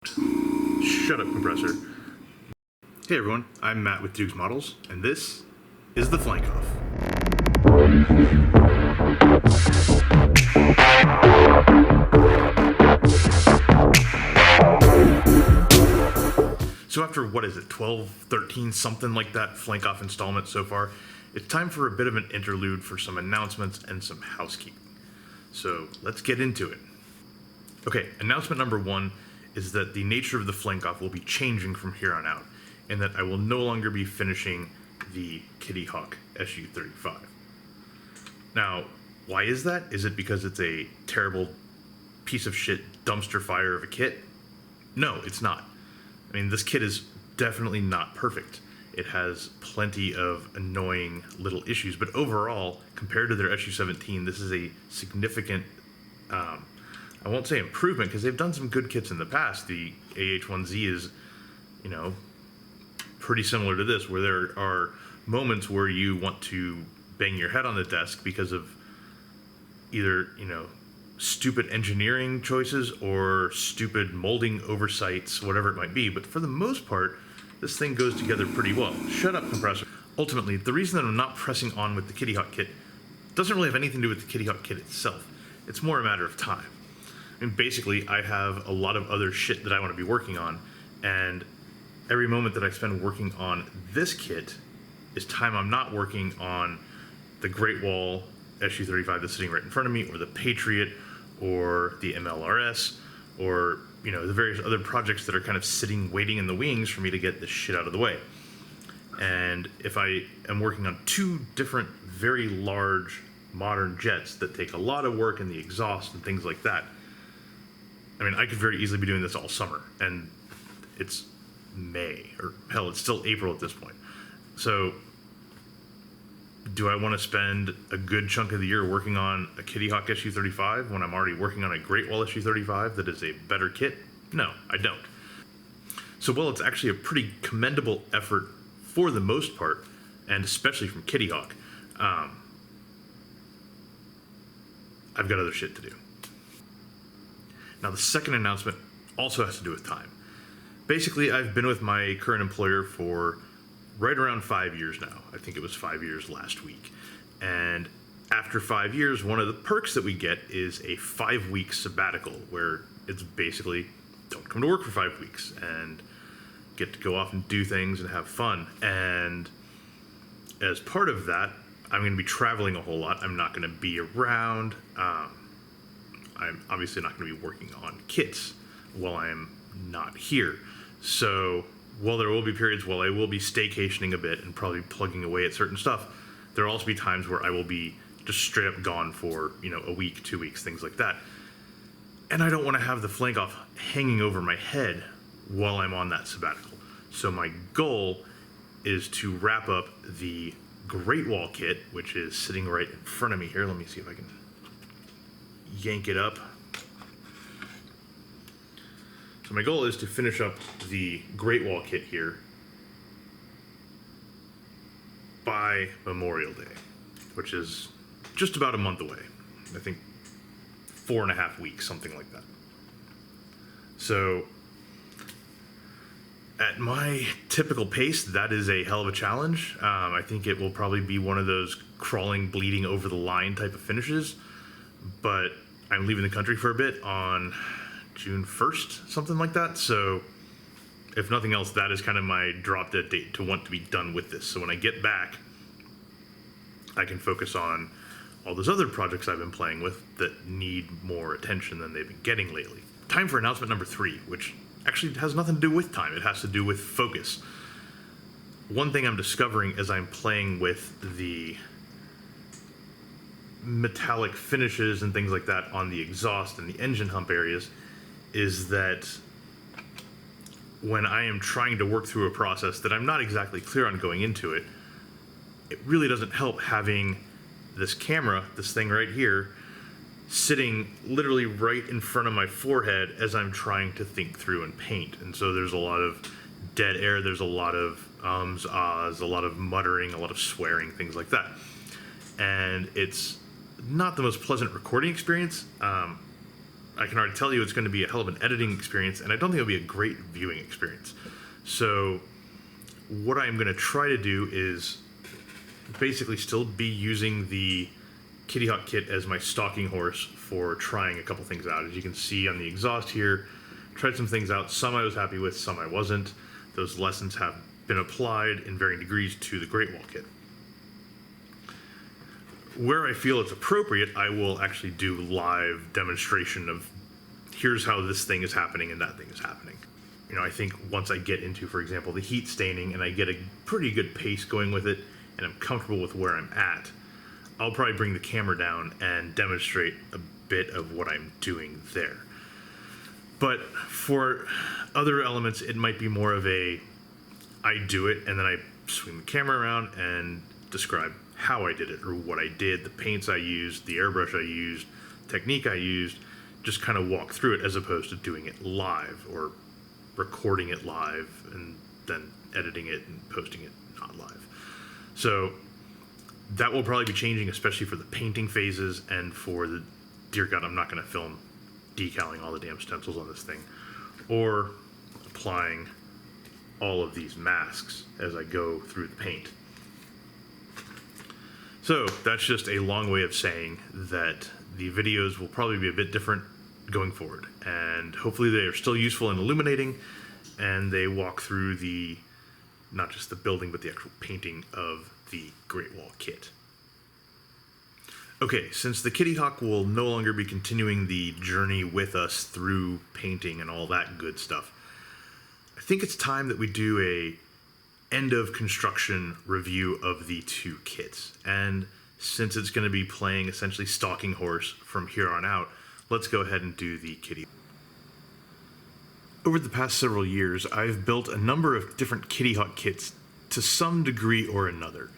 Shut up, compressor. Hey everyone, I'm Matt with Doogs Models, and this is the Flankoff. So after, 12, 13, something like that Flankoff installment so far, it's time for a bit of an interlude for some announcements and some housekeeping. So let's get into it. Okay, announcement number one is that the nature of the Flankoff will be changing from here on out, and that I will no longer be finishing the Kitty Hawk Su-35. Now, why is that? Is it because it's a terrible piece of shit dumpster fire of a kit? No, it's not. I mean, this kit is definitely not perfect. It has plenty of annoying little issues, but overall, compared to their Su-17, this is a significant, I won't say improvement, because they've done some good kits in the past. The AH-1Z is, pretty similar to this, where there are moments where you want to bang your head on the desk because of either, stupid engineering choices or stupid molding oversights, whatever it might be. But for the most part, this thing goes together pretty well. Shut up, compressor. Ultimately, the reason that I'm not pressing on with the Kitty Hawk kit doesn't really have anything to do with the Kitty Hawk kit itself. It's more a matter of time. And basically, I have a lot of other shit that I want to be working on, and every moment that I spend working on this kit is time I'm not working on the Great Wall Su-35 that's sitting right in front of me, or the Patriot, or the MLRS, or the various other projects that are kind of sitting, waiting in the wings for me to get this shit out of the way. And if I am working on two different, very large, modern jets that take a lot of work in the exhaust and things like that, I mean, I could very easily be doing this all summer, and it's May, or hell, it's still April at this point. So, do I want to spend a good chunk of the year working on a Kitty Hawk Su-35 when I'm already working on a Great Wall Su-35 that is a better kit? No, I don't. So while it's actually a pretty commendable effort for the most part, and especially from Kitty Hawk, I've got other shit to do. Now, the second announcement also has to do with time. Basically, I've been with my current employer for right around 5 years now. I think it was 5 years last week. And after 5 years, one of the perks that we get is a 5-week sabbatical, where it's basically don't come to work for 5 weeks and get to go off and do things and have fun. And as part of that, I'm going to be traveling a whole lot. I'm not going to be around. I'm obviously not going to be working on kits while I'm not here. So while there will be periods while I will be staycationing a bit and probably plugging away at certain stuff, there will also be times where I will be just straight up gone for, a week, 2 weeks, things like that. And I don't want to have the Flankoff hanging over my head while I'm on that sabbatical. So my goal is to wrap up the Great Wall kit, which is sitting right in front of me here. Let me see if I can yank it up. So my goal is to finish up the Great Wall kit here by Memorial Day, which is just about a month away. I think 4.5 weeks, something like that. So at my typical pace, that is a hell of a challenge. I think it will probably be one of those crawling, bleeding over the line type of finishes, but I'm leaving the country for a bit on June 1st, something like that. So if nothing else, that is kind of my drop dead date to want to be done with this. So when I get back, I can focus on all those other projects I've been playing with that need more attention than they've been getting lately. Time for announcement number 3, which actually has nothing to do with time. It has to do with focus. One thing I'm discovering as I'm playing with the metallic finishes and things like that on the exhaust and the engine hump areas is that when I am trying to work through a process that I'm not exactly clear on going into it, it really doesn't help having this camera, this thing right here, sitting literally right in front of my forehead as I'm trying to think through and paint. And so there's a lot of dead air, there's a lot of ums, ahs, a lot of muttering, a lot of swearing, things like that. And it's not the most pleasant recording experience. I can already tell you it's going to be a hell of an editing experience, and I don't think it'll be a great viewing experience. So what I'm going to try to do is basically still be using the Kitty Hawk kit as my stalking horse for trying a couple things out. As you can see on the exhaust here, tried some things out. Some I was happy with, some I wasn't. Those lessons have been applied in varying degrees to the Great Wall kit. Where I feel it's appropriate, I will actually do live demonstration of here's how this thing is happening and that thing is happening. You know, I think once I get into, for example, the heat staining and I get a pretty good pace going with it and I'm comfortable with where I'm at, I'll probably bring the camera down and demonstrate a bit of what I'm doing there. But for other elements, it might be more of a, I do it and then I swing the camera around and describe how I did it or what I did, the paints I used, the airbrush I used, technique I used, just kind of walk through it as opposed to doing it live or recording it live and then editing it and posting it not live. So that will probably be changing, especially for the painting phases and for the, dear God, I'm not going to film decaling all the damn stencils on this thing or applying all of these masks as I go through the paint. So that's just a long way of saying that the videos will probably be a bit different going forward, and hopefully they are still useful in illuminating and they walk through the, not just the building, but the actual painting of the Great Wall kit. Okay, since the Kitty Hawk will no longer be continuing the journey with us through painting and all that good stuff, I think it's time that we do a end of construction review of the two kits. And since it's going to be playing essentially stalking horse from here on out, let's go ahead and do the Kitty. Over the past several years, I've built a number of different Kitty Hawk kits to some degree or another,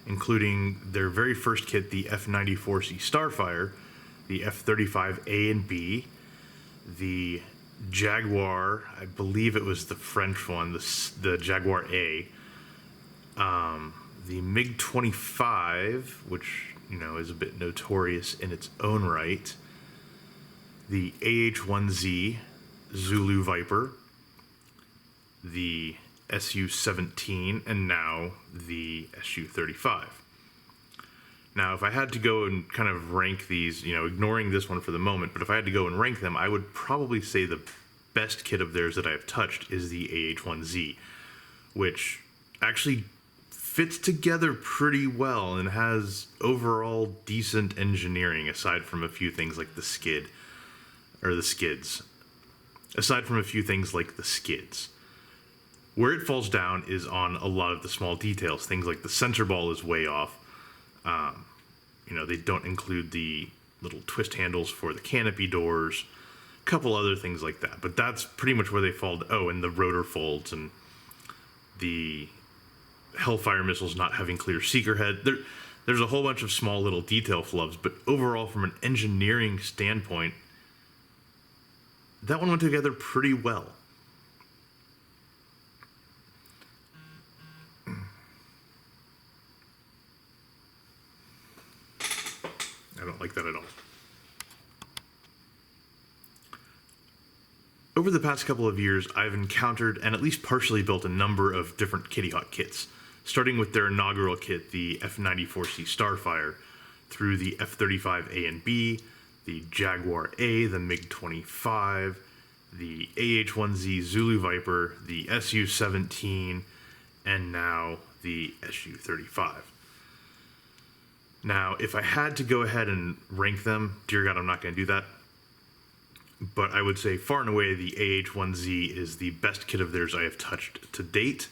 including their very first kit, the F-94C Starfire, the F-35A and B, the Jaguar, I believe it was the French one, the Jaguar A, the MiG-25, which, you know, is a bit notorious in its own right, the AH-1Z Zulu Viper, the Su-17, and now the Su-35. Now, if I had to go and kind of rank these, you know, ignoring this one for the moment, but if I had to go and rank them, I would probably say the best kit of theirs that I have touched is the AH-1Z, which actually fits together pretty well and has overall decent engineering, aside from a few things like the skids. Aside from a few things like the skids. Where it falls down is on a lot of the small details. Things like the sensor ball is way off. You know, they don't include the little twist handles for the canopy doors. A couple other things like that. But that's pretty much where they fall. Oh, and the rotor folds and the Hellfire missiles not having clear seeker head. There's a whole bunch of small little detail flubs, but overall, from an engineering standpoint, that one went together pretty well. I don't like that at all. Over the past couple of years, I've encountered and at least partially built a number of different Kitty Hawk kits, starting with their inaugural kit, the F-94C Starfire, through the F-35A and B, the Jaguar A, the MiG-25, the AH-1Z Zulu Viper, the Su-17, and now the Su-35. Now, if I had to go ahead and rank them, dear God, I'm not going to do that. But I would say far and away the AH-1Z is the best kit of theirs I have touched to date,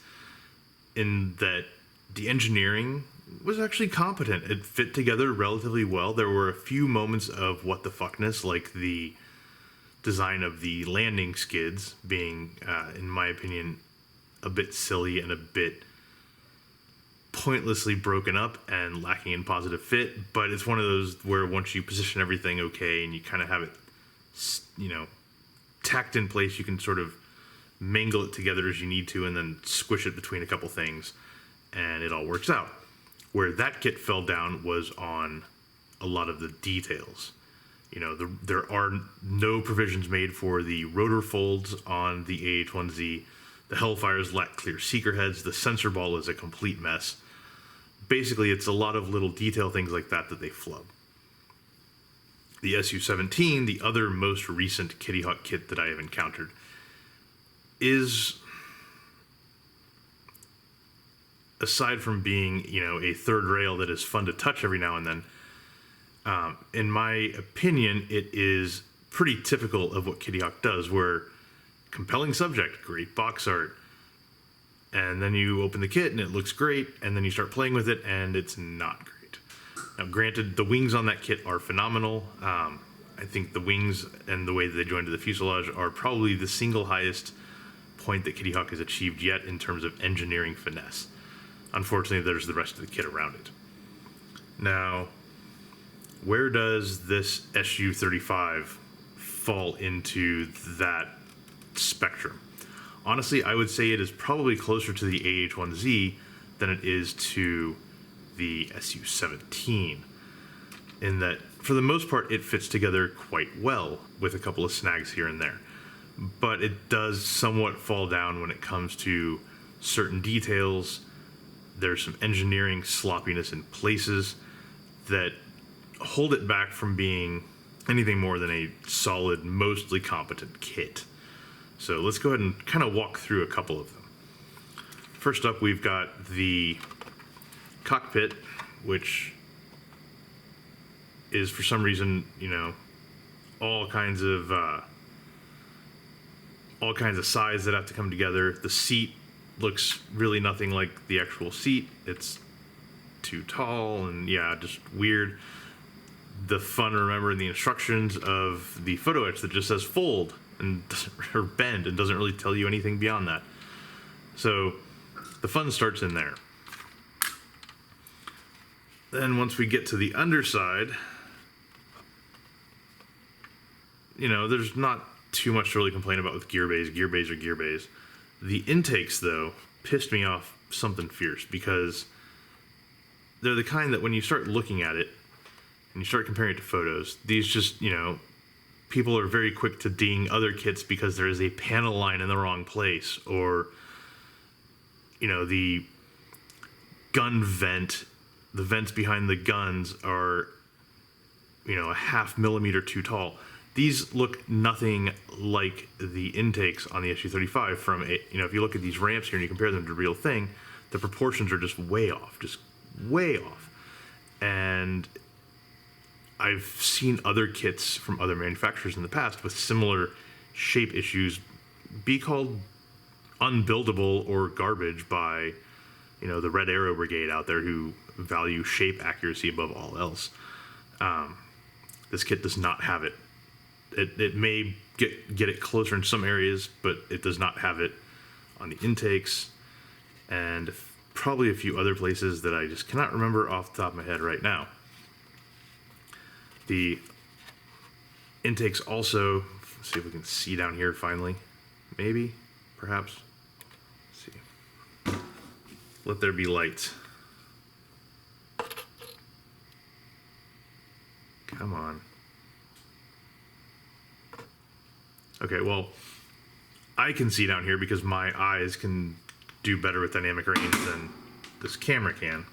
in that the engineering was actually competent. It fit together relatively well. There were a few moments of what the fuckness, like the design of the landing skids being, in my opinion, a bit silly and a bit pointlessly broken up and lacking in positive fit. But it's one of those where once you position everything okay and you kind of have it, you know, tacked in place, you can sort of mangle it together as you need to and then squish it between a couple things and it all works out. Where that kit fell down was on a lot of the details. There are no provisions made for the rotor folds on the AH-1Z. The Hellfires lack clear seeker heads. The sensor ball is a complete mess. Basically, it's a lot of little detail things like that they flub. The Su-17, the other most recent Kitty Hawk kit that I have encountered, is, aside from being, a third rail that is fun to touch every now and then, in my opinion, it is pretty typical of what Kitty Hawk does, where compelling subject, great box art, and then you open the kit and it looks great, and then you start playing with it and it's not great. Now, granted, the wings on that kit are phenomenal. I think the wings and the way that they join to the fuselage are probably the single highest point that Kitty Hawk has achieved yet in terms of engineering finesse. Unfortunately, there's the rest of the kit around it. Now, where does this Su-35 fall into that spectrum? Honestly, I would say it is probably closer to the AH-1Z than it is to the Su-17, in that, for the most part, it fits together quite well with a couple of snags here and there. But it does somewhat fall down when it comes to certain details. There's some engineering sloppiness in places that hold it back from being anything more than a solid, mostly competent kit. So let's go ahead and kind of walk through a couple of them. First up, we've got the cockpit, which is, for some reason, all kinds of sides that have to come together. The seat looks really nothing like the actual seat. It's too tall and just weird. The fun to remember in the instructions of the photo etch that just says fold and or bend and doesn't really tell you anything beyond that. So the fun starts in there. Then once we get to the underside, there's not too much to really complain about with gear bays. Gear bays are gear bays. The intakes, though, pissed me off something fierce, because they're the kind that when you start looking at it and you start comparing it to photos, these just, people are very quick to ding other kits because there is a panel line in the wrong place, or, the gun vent, the vents behind the guns are, a half millimeter too tall. These look nothing like the intakes on the Su-35 from a, if you look at these ramps here and you compare them to the real thing, the proportions are just way off. And I've seen other kits from other manufacturers in the past with similar shape issues be called unbuildable or garbage by, the Red Arrow Brigade out there, who value shape accuracy above all else. This kit does not have it. It may get it closer in some areas, but it does not have it on the intakes, and probably a few other places that I just cannot remember off the top of my head right now. The intakes also, let's see if we can see down here finally. Maybe, perhaps. Let's see. Let there be light. Come on. Okay, well, I can see down here because my eyes can do better with dynamic range than this camera can.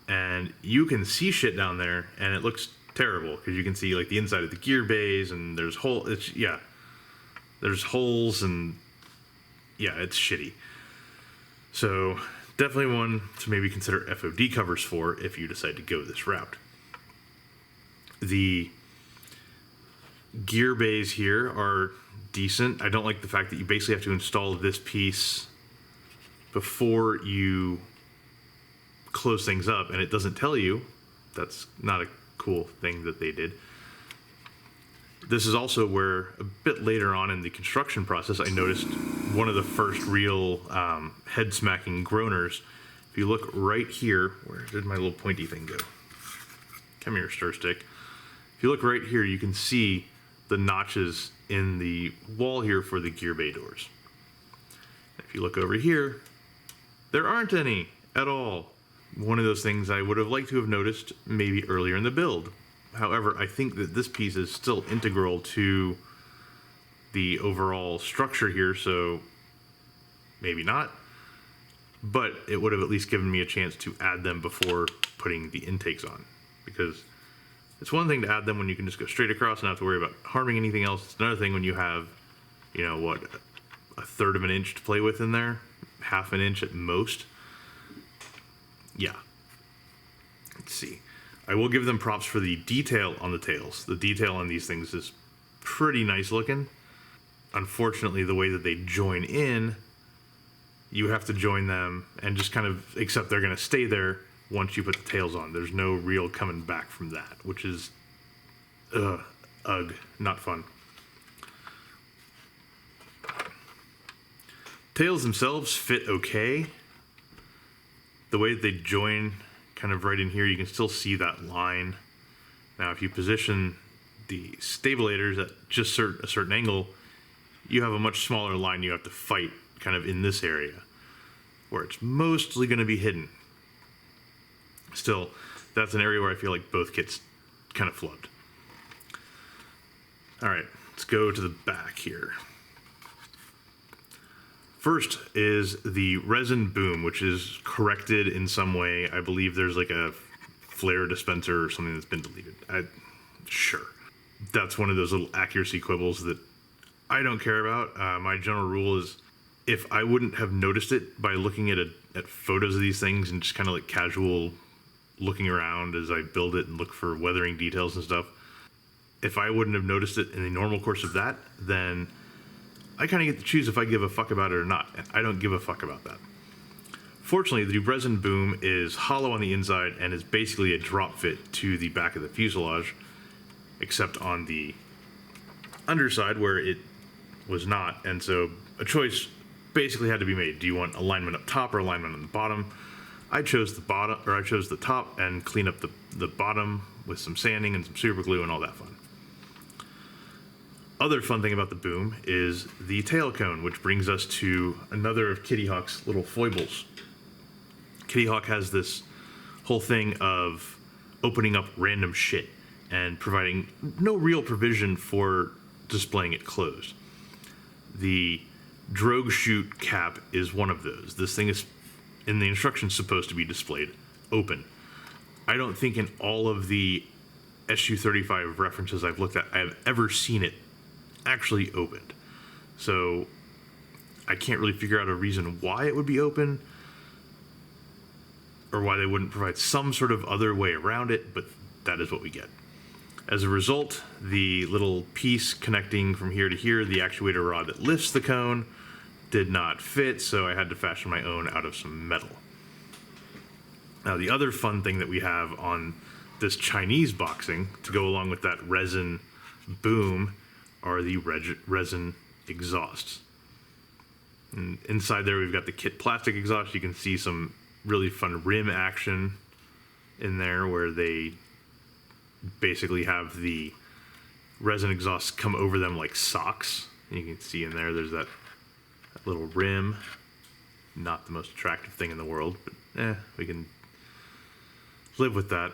And you can see shit down there, and it looks terrible because you can see like the inside of the gear bays, and there's there's holes, and it's shitty. So definitely one to maybe consider FOD covers for if you decide to go this route. The gear bays here are decent. I don't like the fact that you basically have to install this piece before you close things up, and it doesn't tell you. That's not a cool thing that they did. This is also where, a bit later on in the construction process, I noticed one of the first real head-smacking groaners. If you look right here, where did my little pointy thing go? Come here, stir stick. If you look right here, you can see the notches in the wall here for the gear bay doors. If you look over here, there aren't any at all. One of those things I would have liked to have noticed maybe earlier in the build, However, I think that this piece is still integral to the overall structure here, so maybe not. But it would have at least given me a chance to add them before putting the intakes on. Because it's one thing to add them when you can just go straight across and not have to worry about harming anything else. It's another thing when you have, you know, what, a third of an inch to play with in there? Half an inch at most? Yeah. Let's see. I will give them props for the detail on the tails. The detail on these things is pretty nice looking. Unfortunately, the way that they join in, you have to join them and just kind of accept they're going to stay there once you put the tails on. There's no real coming back from that, which is, not fun. Tails themselves fit okay. The way that they join kind of right in here, you can still see that line. Now, if you position the stabilators at just a certain angle, you have a much smaller line you have to fight kind of in this area, where it's mostly going to be hidden. Still, that's an area where I feel like both kits kind of flubbed. All right, let's go to the back here. First is the resin boom, which is corrected in some way. I believe there's like a flare dispenser or something that's been deleted. Sure. That's one of those little accuracy quibbles that I don't care about. My general rule is if I wouldn't have noticed it by looking at photos of these things and just kind of like casual looking around as I build it and look for weathering details and stuff, if I wouldn't have noticed it in the normal course of that, then I kind of get to choose if I give a fuck about it or not, and I don't give a fuck about that. Fortunately, the resin boom is hollow on the inside and is basically a drop fit to the back of the fuselage, except on the underside where it was not, and so a choice basically had to be made. Do you want alignment up top or alignment on the bottom? I chose the bottom, or I chose the top and clean up the bottom with some sanding and some super glue and all that fun. Other fun thing about the boom is the tail cone, which brings us to another of Kitty Hawk's little foibles. Kitty Hawk has this whole thing of opening up random shit and providing no real provision for displaying it closed. The drogue chute cap is one of those. This thing is, in the instructions, supposed to be displayed open. I don't think in all of the Su-35 references I've looked at, I have ever seen it actually opened. So I can't really figure out a reason why it would be open or why they wouldn't provide some sort of other way around it, but that is what we get. As a result, the little piece connecting from here to here, the actuator rod that lifts the cone, did not fit, so I had to fashion my own out of some metal. Now, the other fun thing that we have on this Chinese boxing to go along with that resin boom are the resin exhausts. And inside there, we've got the kit plastic exhaust. You can see some really fun rim action in there where they basically have the resin exhausts come over them like socks. You can see in there, there's that little rim. Not the most attractive thing in the world, but we can live with that.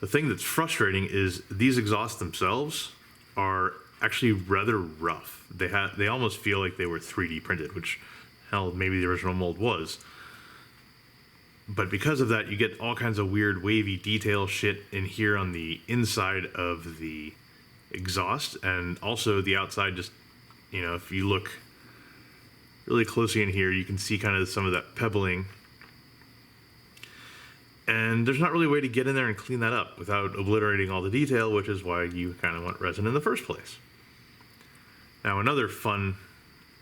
The thing that's frustrating is these exhausts themselves are actually rather rough. They almost feel like they were 3D printed, which, hell, maybe the original mold was. But because of that, you get all kinds of weird wavy detail shit in here on the inside of the exhaust, and also the outside. Just, you know, if you look really closely in here, you can see kind of some of that pebbling. And there's not really a way to get in there and clean that up without obliterating all the detail, which is why you kind of want resin in the first place. Now, another fun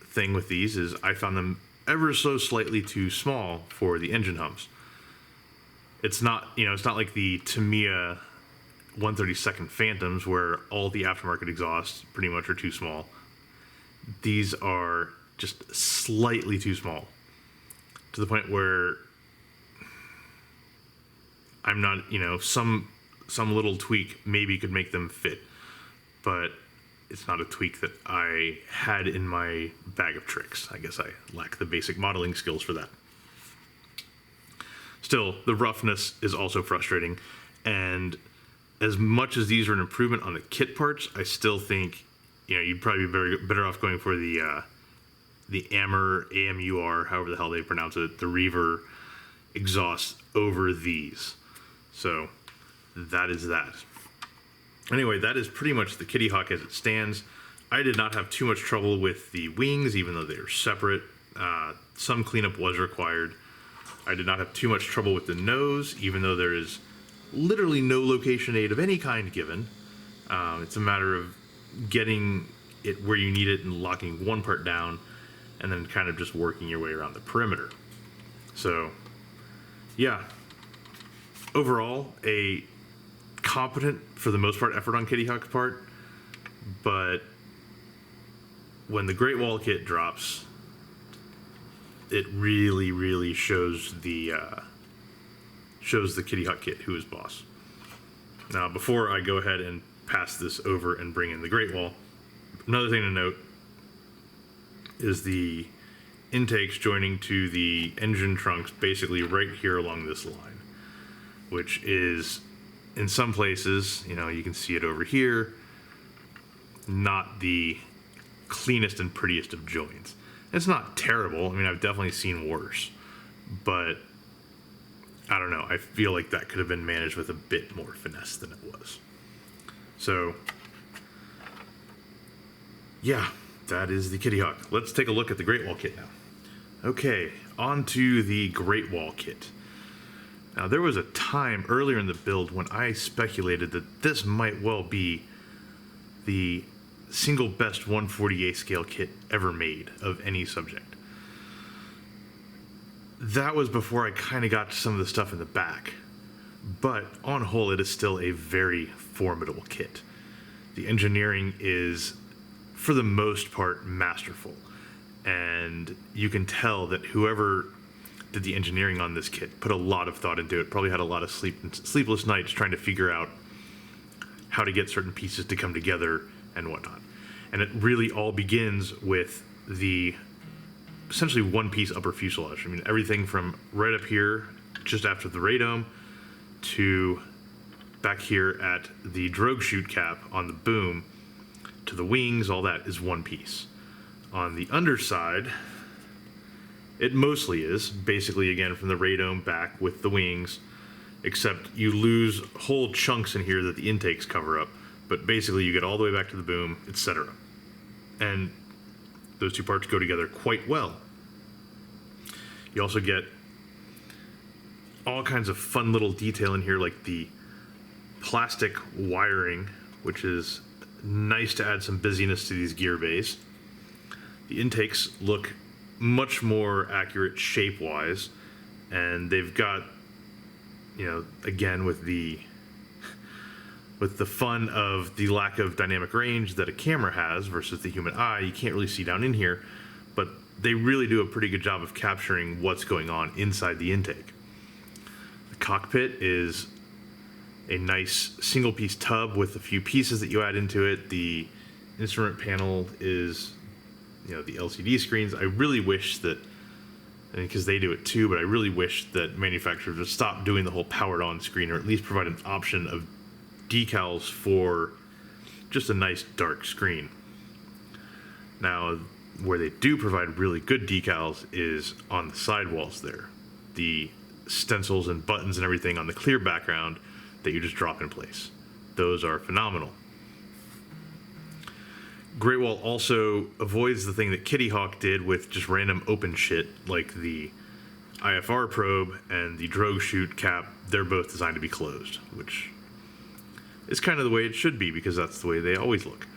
thing with these is I found them ever so slightly too small for the engine humps. It's not, you know, it's not like the Tamiya 132nd Phantoms where all the aftermarket exhausts pretty much are too small. These are just slightly too small to the point where I'm not, you know, some little tweak maybe could make them fit, but it's not a tweak that I had in my bag of tricks. I guess I lack the basic modeling skills for that. Still, the roughness is also frustrating, and as much as these are an improvement on the kit parts, I still think, you'd probably be better off going for the AMUR, however the hell they pronounce it, the Reaver exhaust over these. So that is that. Anyway, that is pretty much the Kitty Hawk as it stands. I did not have too much trouble with the wings, even though they are separate. Some cleanup was required. I did not have too much trouble with the nose, even though there is literally no location aid of any kind given. It's a matter of getting it where you need it and locking one part down, and then kind of just working your way around the perimeter. So, yeah. Overall, a competent, for the most part, effort on Kitty Hawk's part, but when the Great Wall kit drops, it really, really shows the Kitty Hawk kit who is boss. Now, before I go ahead and pass this over and bring in the Great Wall, another thing to note is the intakes joining to the engine trunks basically right here along this line, which is, in some places, you can see it over here, not the cleanest and prettiest of joins. It's not terrible. I mean, I've definitely seen worse, but I don't know. I feel like that could have been managed with a bit more finesse than it was. So, yeah, that is the Kitty Hawk. Let's take a look at the Great Wall kit now. Okay, on to the Great Wall kit. Now, there was a time earlier in the build when I speculated that this might well be the single best 140A scale kit ever made of any subject. That was before I kind of got to some of the stuff in the back. But on whole, it is still a very formidable kit. The engineering is, for the most part, masterful. And you can tell that whoever did the engineering on this kit put a lot of thought into it, probably had a lot of sleepless nights trying to figure out how to get certain pieces to come together and whatnot. And it really all begins with the essentially one-piece upper fuselage. I mean, everything from right up here, just after the radome, to back here at the drogue chute cap on the boom, to the wings, all that is one piece. On the underside, it mostly is, basically, again, from the radome back with the wings, except you lose whole chunks in here that the intakes cover up, but basically you get all the way back to the boom, etc. And those two parts go together quite well. You also get all kinds of fun little detail in here, like the plastic wiring, which is nice to add some busyness to these gear bays. The intakes look much more accurate shape-wise, and they've got, again, with the fun of the lack of dynamic range that a camera has versus the human eye, you can't really see down in here, but they really do a pretty good job of capturing what's going on inside the intake. The cockpit is a nice single-piece tub with a few pieces that you add into it. The instrument panel is, the LCD screens. I really wish that, because they do it too, but I really wish that manufacturers would stop doing the whole powered-on screen, or at least provide an option of decals for just a nice dark screen. Now, where they do provide really good decals is on the sidewalls there. The stencils and buttons and everything on the clear background that you just drop in place. Those are phenomenal. Great Wall also avoids the thing that Kitty Hawk did with just random open shit, like the IFR probe and the drogue chute cap. They're both designed to be closed, which is kind of the way it should be, because that's the way they always look.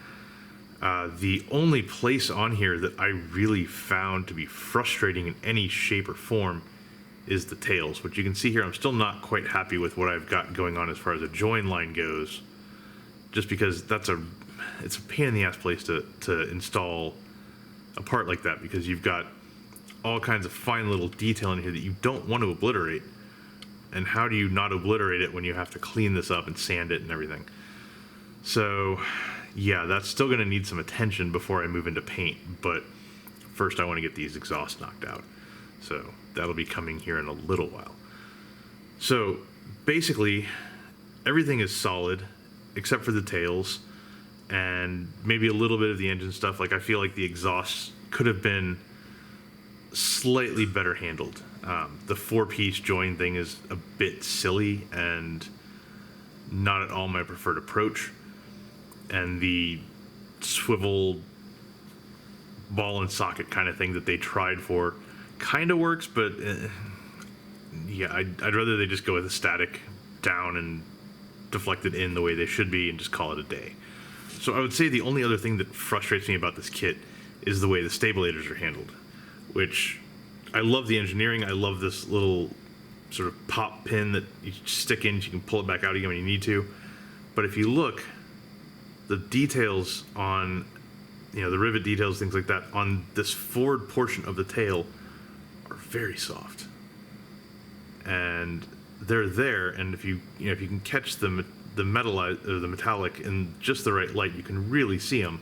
The only place on here that I really found to be frustrating in any shape or form is the tails, which you can see here. I'm still not quite happy with what I've got going on as far as a join line goes, just because it's a pain in the ass place to install a part like that, because you've got all kinds of fine little detail in here that you don't want to obliterate. And how do you not obliterate it when you have to clean this up and sand it and everything? So, yeah, that's still going to need some attention before I move into paint, but first I want to get these exhausts knocked out. So that'll be coming here in a little while. So basically, everything is solid. except for the tails and maybe a little bit of the engine stuff. Like, I feel like the exhaust could have been slightly better handled. The 4-piece join thing is a bit silly and not at all my preferred approach. And the swivel ball and socket kind of thing that they tried for kind of works, but yeah, I'd rather they just go with a static down and deflected in the way they should be and just call it a day. So I would say the only other thing that frustrates me about this kit is the way the stabilators are handled, which I love the engineering. I love this little sort of pop pin that you stick in, you can pull it back out again when you need to. But if you look, the details on, the rivet details, things like that, on this forward portion of the tail are very soft. And they're there, and if you can catch the metallic in just the right light, you can really see them.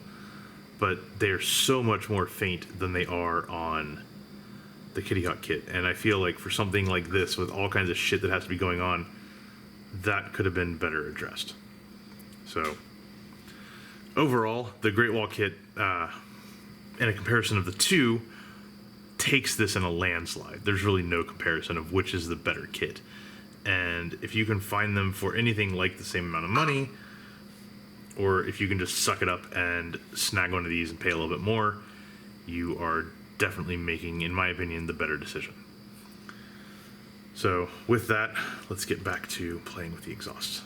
But they're so much more faint than they are on the Kitty Hawk kit. And I feel like for something like this, with all kinds of shit that has to be going on, that could have been better addressed. So overall, the Great Wall kit, in a comparison of the two, takes this in a landslide. There's really no comparison of which is the better kit. And if you can find them for anything like the same amount of money, or if you can just suck it up and snag one of these and pay a little bit more, you are definitely making, in my opinion, the better decision. So with that, let's get back to playing with the exhausts.